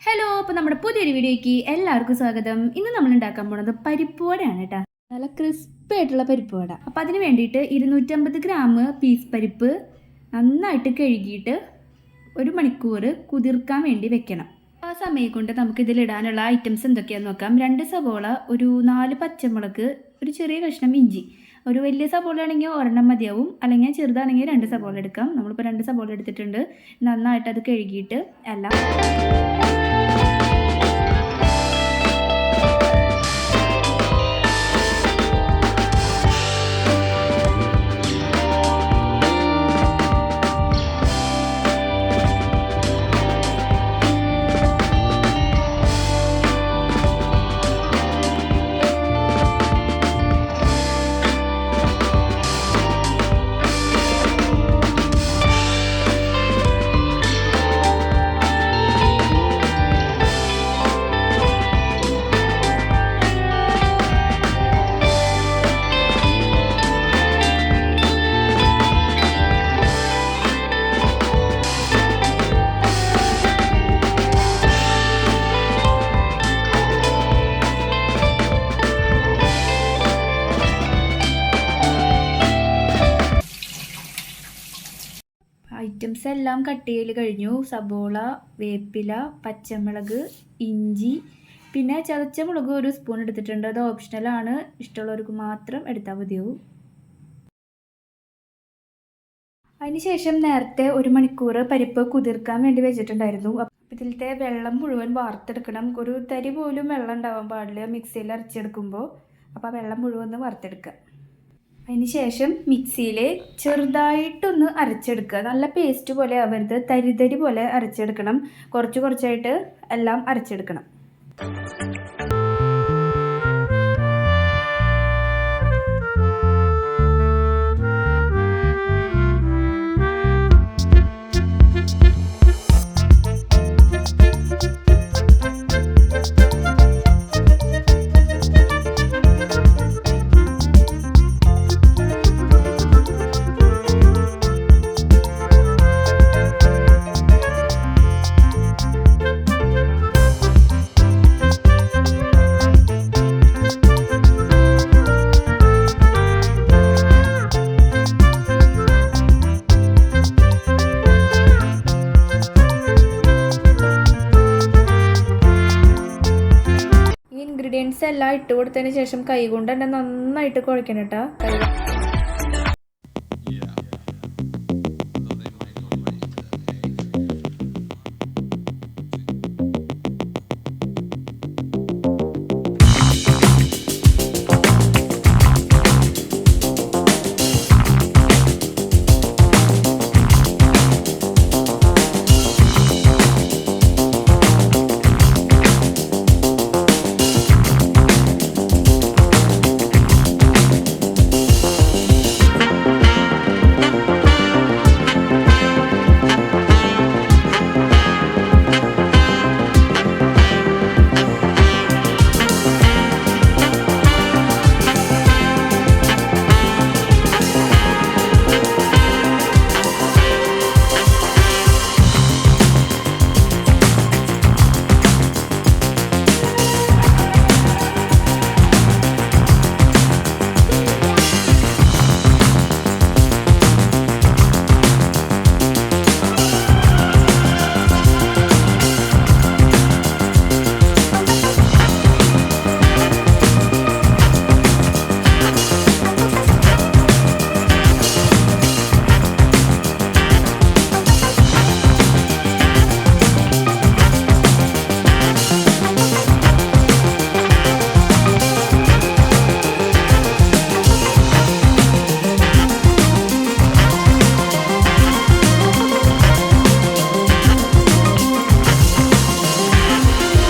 Hello, അപ്പോൾ നമ്മുടെ പുതിയൊരു വീഡിയോയ്ക്ക് എല്ലാവർക്കും സ്വാഗതം. ഇന്ന് നമ്മൾ ഉണ്ടാക്കാൻ പോകുന്നത് പരിപ്പ് വടയാണ് കേട്ടോ. നല്ല ക്രിസ്പി ആയിട്ടുള്ള പരിപ്പ് വട. അപ്പോൾ അതിന് വേണ്ടിയിട്ട് 250 ഗ്രാം പീസ് പരിപ്പ് നന്നായിട്ട് കഴുകിയിട്ട് 1 മണിക്കൂർ കുതിർക്കാൻ വേണ്ടി വെക്കണം. ആ സമയം കൊണ്ട് നമുക്ക് ഇതിലിടാനുള്ള ഐറ്റംസ് എന്തൊക്കെയാണെന്ന് നോക്കാം. 2 സവോള, ഒരു 4 പച്ചമുളക്, ഒരു ചെറിയ കഷ്ണം ഇഞ്ചി. ഒരു വലിയ സവോള ആണെങ്കിൽ ഒരെണ്ണം മതിയാവും, അല്ലെങ്കിൽ ചെറുതാണെങ്കിൽ 2 സവോള എടുക്കാം. നമ്മളിപ്പോൾ 2 സവോള എടുത്തിട്ടുണ്ട്. നന്നായിട്ട് അത് കഴുകിയിട്ട് എല്ലാം ഐറ്റംസ് എല്ലാം കട്ട് ചെയ്യൽ കഴിഞ്ഞു. സബോള, വേപ്പില, പച്ചമുളക്, ഇഞ്ചി, പിന്നെ ചതച്ച മുളക് 1 സ്പൂൺ എടുത്തിട്ടുണ്ട്. അത് ഓപ്ഷണലാണ്, ഇഷ്ടമുള്ളവർക്ക് മാത്രം എടുത്താൽ മതിയാവും. അതിനുശേഷം നേരത്തെ 1 മണിക്കൂർ പരിപ്പ് കുതിർക്കാൻ വേണ്ടി വെച്ചിട്ടുണ്ടായിരുന്നു. ഇതിലത്തെ വെള്ളം മുഴുവൻ വാർത്തെടുക്കണം. ഒരു തരി പോലും വെള്ളം ഉണ്ടാവാൻ പാടില്ല മിക്സിയിൽ അരച്ചെടുക്കുമ്പോൾ. അപ്പോൾ ആ വെള്ളം മുഴുവൻ വാർത്തെടുക്കുക. അതിന് ശേഷം മിക്സിയിൽ ചെറുതായിട്ടൊന്ന് അരച്ചെടുക്കുക. നല്ല പേസ്റ്റ് പോലെ ആവരുത്, തരി പോലെ അരച്ചെടുക്കണം. കുറച്ചായിട്ട് എല്ലാം അരച്ചെടുക്കണം. ഇൻഗ്രീഡിയൻസ് എല്ലാം ഇട്ട് കൊടുത്തതിന് ശേഷം കൈ കൊണ്ട് തന്നെ നന്നായിട്ട് കുഴക്കണം കേട്ടോ.